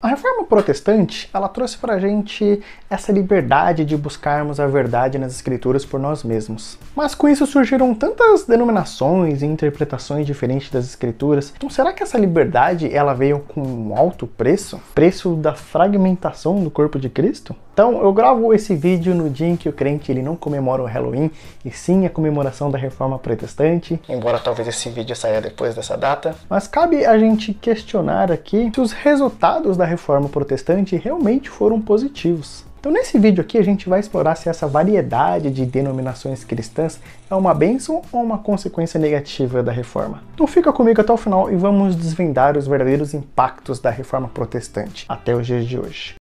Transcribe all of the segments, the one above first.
A reforma protestante, ela trouxe pra gente essa liberdade de buscarmos a verdade nas escrituras por nós mesmos. Mas com isso surgiram tantas denominações e interpretações diferentes das escrituras. Então será que essa liberdade ela veio com um alto preço? Preço da fragmentação do corpo de Cristo? Então eu gravo esse vídeo no dia em que o crente ele não comemora o Halloween, e sim a comemoração da reforma protestante, embora talvez esse vídeo saia depois dessa data. Mas cabe a gente questionar aqui se os resultados da reforma protestante realmente foram positivos. Então nesse vídeo aqui a gente vai explorar se essa variedade de denominações cristãs é uma bênção ou uma consequência negativa da reforma. Então fica comigo até o final e vamos desvendar os verdadeiros impactos da reforma protestante até os dias de hoje.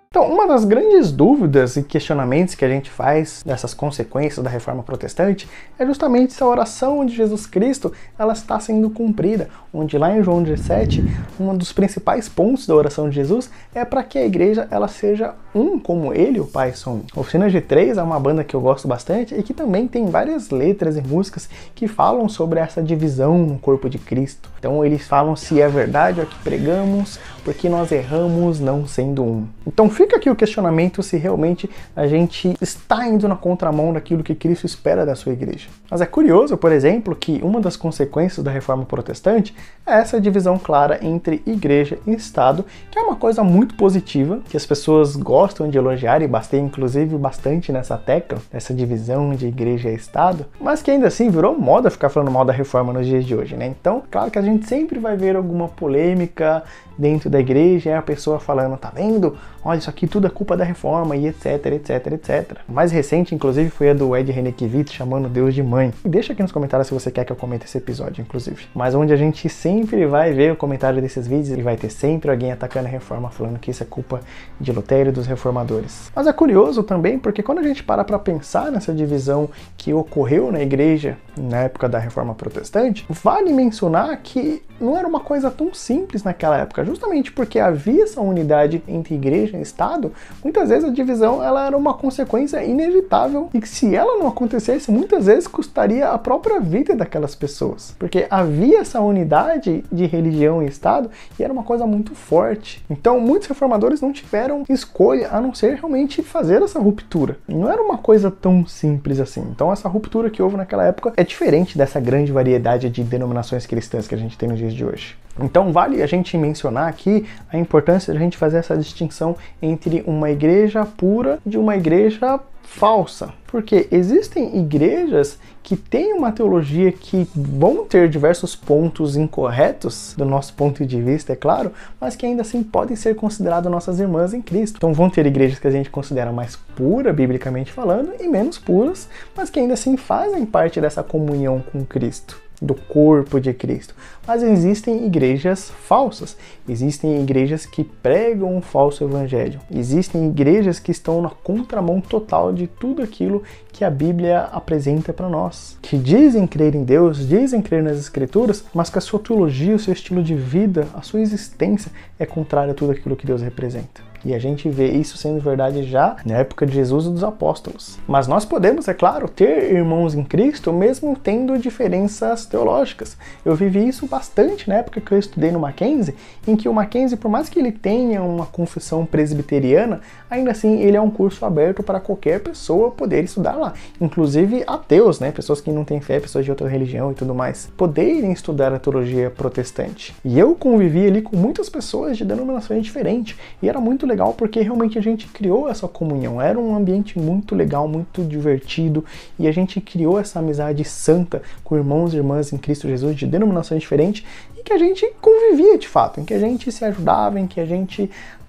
Então, uma das grandes dúvidas e questionamentos que a gente faz dessas consequências da reforma protestante é justamente se a oração de Jesus Cristo ela está sendo cumprida, onde lá em João 17, um dos principais pontos da oração de Jesus é para que a igreja ela seja um como ele e o Pai são um. Oficina G3 é uma banda que eu gosto bastante e que também tem várias letras e músicas que falam sobre essa divisão no corpo de Cristo. Então eles falam se é verdade o que pregamos, porque nós erramos não sendo um. Então fica aqui o questionamento se realmente a gente está indo na contramão daquilo que Cristo espera da sua igreja. Mas é curioso, por exemplo, que uma das consequências da reforma protestante é essa divisão clara entre igreja e Estado, que é uma coisa muito positiva, que as pessoas gostam de elogiar e bastei inclusive bastante nessa tecla, essa divisão de igreja e Estado, mas que ainda assim virou moda ficar falando mal da reforma nos dias de hoje, né? Então, claro que a gente sempre vai ver alguma polêmica dentro da igreja, é a pessoa falando, tá vendo? Olha, isso aqui tudo é culpa da reforma e etc, etc, etc. O mais recente, inclusive, foi a do Ed Renekiewicz chamando Deus de mãe. E deixa aqui nos comentários se você quer que eu comente esse episódio, inclusive. Mas onde a gente sempre vai ver o comentário desses vídeos e vai ter sempre alguém atacando a reforma, falando que isso é culpa de Lutero e dos reformadores. Mas é curioso também, porque quando a gente para pra pensar nessa divisão que ocorreu na igreja na época da reforma protestante, vale mencionar que não era uma coisa tão simples naquela época, justamente porque havia essa unidade entre igreja e Estado. Muitas vezes a divisão ela era uma consequência inevitável e que se ela não acontecesse, muitas vezes custaria a própria vida daquelas pessoas, porque havia essa unidade de religião e Estado e era uma coisa muito forte. Então muitos reformadores não tiveram escolha a não ser realmente fazer essa ruptura. E não era uma coisa tão simples assim. Então essa ruptura que houve naquela época é diferente dessa grande variedade de denominações cristãs que a gente tem nos dias de hoje. Então vale a gente mencionar aqui a importância de a gente fazer essa distinção entre uma igreja pura de uma igreja falsa. Porque existem igrejas que têm uma teologia que vão ter diversos pontos incorretos, do nosso ponto de vista, é claro, mas que ainda assim podem ser consideradas nossas irmãs em Cristo. Então vão ter igrejas que a gente considera mais pura, biblicamente falando, e menos puras, mas que ainda assim fazem parte dessa comunhão com Cristo, do corpo de Cristo. Mas existem igrejas falsas, existem igrejas que pregam um falso evangelho, existem igrejas que estão na contramão total de tudo aquilo que a Bíblia apresenta para nós, que dizem crer em Deus, dizem crer nas Escrituras, mas que a sua teologia, o seu estilo de vida, a sua existência é contrária a tudo aquilo que Deus representa. E a gente vê isso sendo verdade já na época de Jesus e dos apóstolos. Mas nós podemos, é claro, ter irmãos em Cristo mesmo tendo diferenças teológicas. Eu vivi isso bastante na época que eu estudei no Mackenzie, em que o Mackenzie, por mais que ele tenha uma confissão presbiteriana, ainda assim ele é um curso aberto para qualquer pessoa poder estudar lá. Inclusive ateus, né? Pessoas que não têm fé, pessoas de outra religião e tudo mais, poderem estudar a teologia protestante. E eu convivi ali com muitas pessoas de denominações diferentes. E era muito legal porque realmente a gente criou essa comunhão. Era um ambiente muito legal, muito divertido. E a gente criou essa amizade santa com irmãos e irmãs em Cristo Jesus de denominações diferentes. E que a gente convivia de fato, em que a gente se ajudava, em que a gente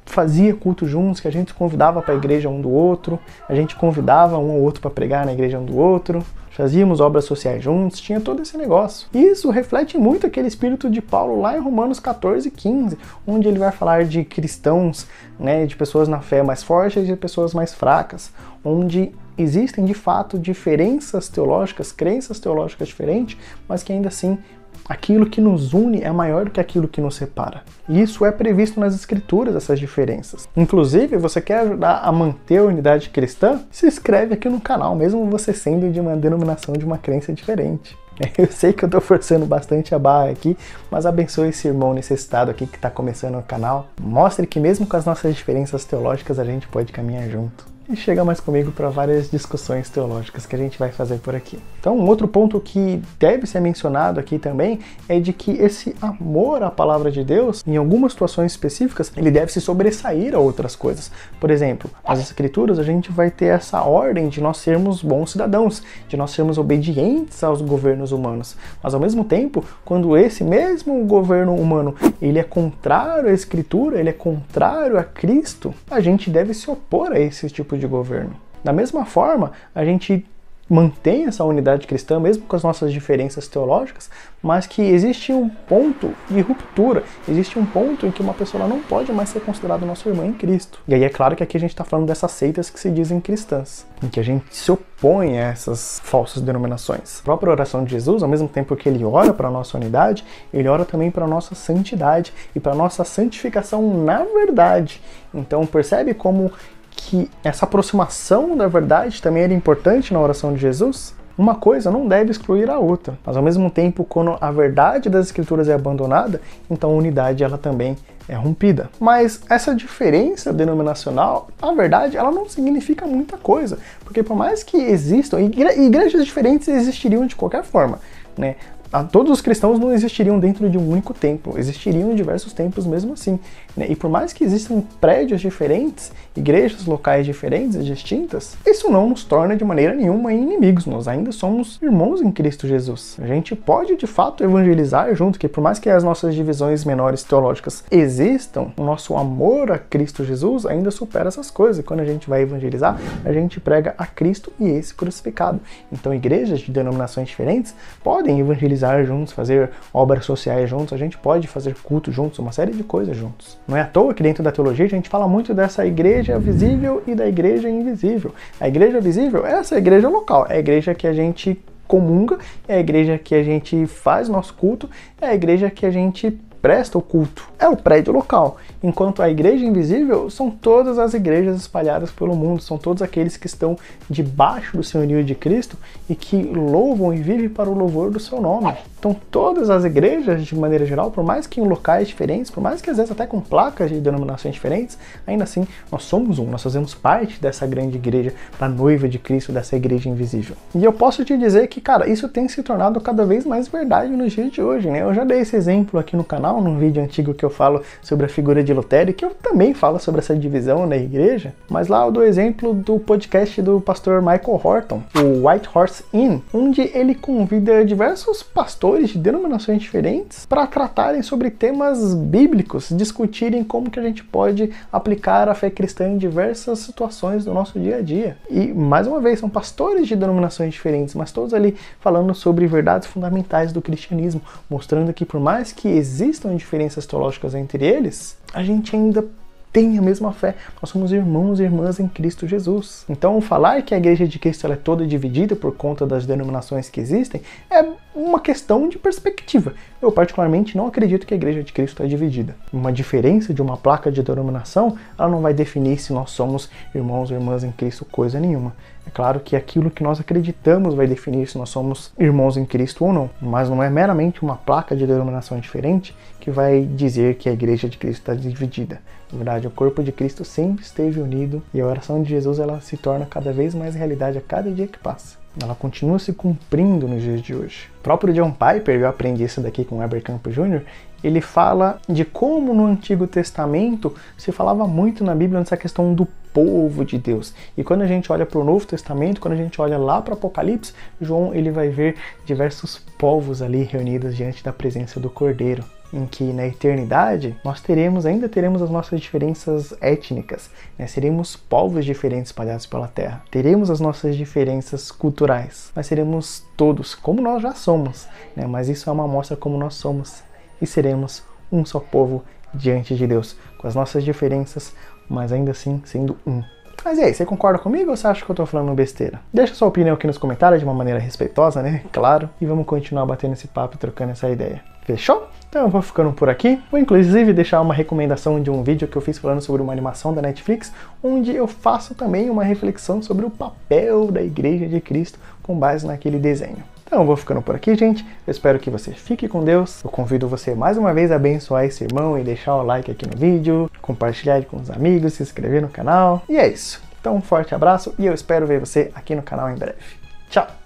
fazia culto juntos, que a gente convidava para a igreja um do outro, a gente convidava um ou outro para pregar na igreja um do outro, fazíamos obras sociais juntos, tinha todo esse negócio. E isso reflete muito aquele espírito de Paulo lá em Romanos 14:15, onde ele vai falar de cristãos, né, de pessoas na fé mais fortes e de pessoas mais fracas, onde existem de fato diferenças teológicas, crenças teológicas diferentes, mas que ainda assim aquilo que nos une é maior do que aquilo que nos separa. E isso é previsto nas Escrituras, essas diferenças. Inclusive, você quer ajudar a manter a unidade cristã? Se inscreve aqui no canal, mesmo você sendo de uma denominação, de uma crença diferente. Eu sei que eu tô forçando bastante a barra aqui, mas abençoe esse irmão necessitado aqui que tá começando o canal. Mostre que mesmo com as nossas diferenças teológicas a gente pode caminhar junto. E chega mais comigo para várias discussões teológicas que a gente vai fazer por aqui. Então, um outro ponto que deve ser mencionado aqui também é de que esse amor à palavra de Deus, em algumas situações específicas, ele deve se sobressair a outras coisas. Por exemplo, nas Escrituras a gente vai ter essa ordem de nós sermos bons cidadãos, de nós sermos obedientes aos governos humanos. Mas ao mesmo tempo, quando esse mesmo governo humano ele é contrário à Escritura, ele é contrário a Cristo, a gente deve se opor a esse tipo de governo. Da mesma forma, a gente mantém essa unidade cristã, mesmo com as nossas diferenças teológicas, mas que existe um ponto de ruptura, existe um ponto em que uma pessoa não pode mais ser considerada nossa irmã em Cristo. E aí é claro que aqui a gente está falando dessas seitas que se dizem cristãs, em que a gente se opõe a essas falsas denominações. A própria oração de Jesus, ao mesmo tempo que ele ora para a nossa unidade, ele ora também para a nossa santidade e para a nossa santificação na verdade. Então percebe como que essa aproximação da verdade também era importante na oração de Jesus? Uma coisa não deve excluir a outra, mas ao mesmo tempo, quando a verdade das Escrituras é abandonada, então a unidade ela também é rompida. Mas essa diferença denominacional, na verdade, ela não significa muita coisa, porque por mais que existam, igrejas diferentes existiriam de qualquer forma, né? Todos os cristãos não existiriam dentro de um único templo, existiriam diversos templos mesmo assim, né? E por mais que existam prédios diferentes, igrejas locais diferentes e distintas, isso não nos torna de maneira nenhuma inimigos, nós ainda somos irmãos em Cristo Jesus. A gente pode de fato evangelizar junto, que por mais que as nossas divisões menores teológicas existam, o nosso amor a Cristo Jesus ainda supera essas coisas, e quando a gente vai evangelizar, a gente prega a Cristo e esse crucificado. Então igrejas de denominações diferentes podem evangelizar juntos, fazer obras sociais juntos, a gente pode fazer culto juntos, uma série de coisas juntos. Não é à toa que dentro da teologia a gente fala muito dessa igreja visível e da igreja invisível. A igreja visível é essa igreja local, é a igreja que a gente comunga, é a igreja que a gente faz nosso culto, é a igreja que a gente presta o culto. É o prédio local. Enquanto a igreja invisível são todas as igrejas espalhadas pelo mundo, são todos aqueles que estão debaixo do senhorio de Cristo e que louvam e vivem para o louvor do seu nome. Então todas as igrejas, de maneira geral, por mais que em locais diferentes, por mais que às vezes até com placas de denominações diferentes, ainda assim nós somos um, nós fazemos parte dessa grande igreja, da noiva de Cristo, dessa igreja invisível. E eu posso te dizer que, cara, isso tem se tornado cada vez mais verdade nos dias de hoje, né? Eu já dei esse exemplo aqui no canal, num vídeo antigo que eu falo sobre a figura de Lutero, que eu também falo sobre essa divisão na igreja, mas lá eu dou exemplo do podcast do pastor Michael Horton, o White Horse Inn, onde ele convida diversos pastores de denominações diferentes para tratarem sobre temas bíblicos, discutirem como que a gente pode aplicar a fé cristã em diversas situações do nosso dia a dia. E, mais uma vez, são pastores de denominações diferentes, mas todos ali falando sobre verdades fundamentais do cristianismo, mostrando que por mais que existam diferenças teológicas entre eles, a gente ainda tem a mesma fé. Nós somos irmãos e irmãs em Cristo Jesus. Então, falar que a igreja de Cristo ela é toda dividida por conta das denominações que existem é uma questão de perspectiva. Eu, particularmente, não acredito que a igreja de Cristo é dividida. Uma diferença de uma placa de denominação, ela não vai definir se nós somos irmãos ou irmãs em Cristo coisa nenhuma. É claro que aquilo que nós acreditamos vai definir se nós somos irmãos em Cristo ou não, mas não é meramente uma placa de denominação diferente que vai dizer que a igreja de Cristo está dividida. Na verdade, o corpo de Cristo sempre esteve unido e a oração de Jesus ela se torna cada vez mais realidade a cada dia que passa. Ela continua se cumprindo nos dias de hoje. O próprio John Piper, eu aprendi isso daqui com o Heber Campos Jr., ele fala de como no Antigo Testamento se falava muito na Bíblia nessa questão do povo de Deus. E quando a gente olha para o Novo Testamento, quando a gente olha lá para Apocalipse, João ele vai ver diversos povos ali reunidos diante da presença do Cordeiro, em que na eternidade nós ainda teremos as nossas diferenças étnicas, né? Seremos povos diferentes espalhados pela terra, teremos as nossas diferenças culturais, mas seremos todos como nós já somos, né? Mas isso é uma amostra como nós somos e seremos um só povo diante de Deus, com as nossas diferenças, mas ainda assim sendo um. Mas e aí, você concorda comigo ou você acha que eu tô falando besteira? Deixa sua opinião aqui nos comentários de uma maneira respeitosa, né? Claro. E vamos continuar batendo esse papo e trocando essa ideia. Fechou? Então eu vou ficando por aqui. Vou inclusive deixar uma recomendação de um vídeo que eu fiz falando sobre uma animação da Netflix, onde eu faço também uma reflexão sobre o papel da Igreja de Cristo com base naquele desenho. Então eu vou ficando por aqui, gente. Eu espero que você fique com Deus. Eu convido você mais uma vez a abençoar esse irmão e deixar o like aqui no vídeo, compartilhar com os amigos, se inscrever no canal. E é isso. Então um forte abraço e eu espero ver você aqui no canal em breve. Tchau!